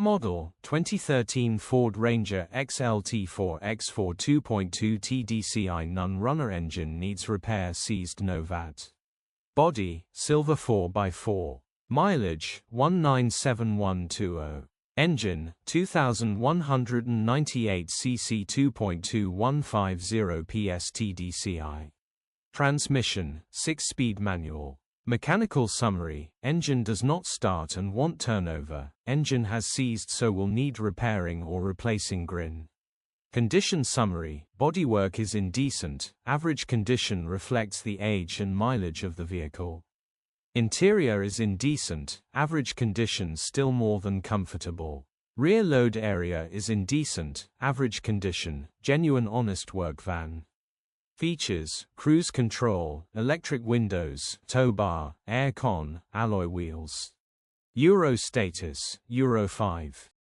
Model, 2013 Ford Ranger Xlt 4x4 2.2 Tdci non-runner engine needs repair seized No Vat. Body, silver 4x4. Mileage, 197120. Engine, 2198 cc 2.2150 PS Tdci. Transmission, 6-speed manual. Mechanical summary: engine does not start and want turnover, engine has seized so will need repairing or replacing grin. Condition summary: bodywork is indecent, average condition reflects the age and mileage of the vehicle. Interior is indecent, average condition still more than comfortable. Rear load area is indecent, average condition, genuine honest work van. Features: cruise control, electric windows, tow bar, air con, alloy wheels. Euro status, Euro 5.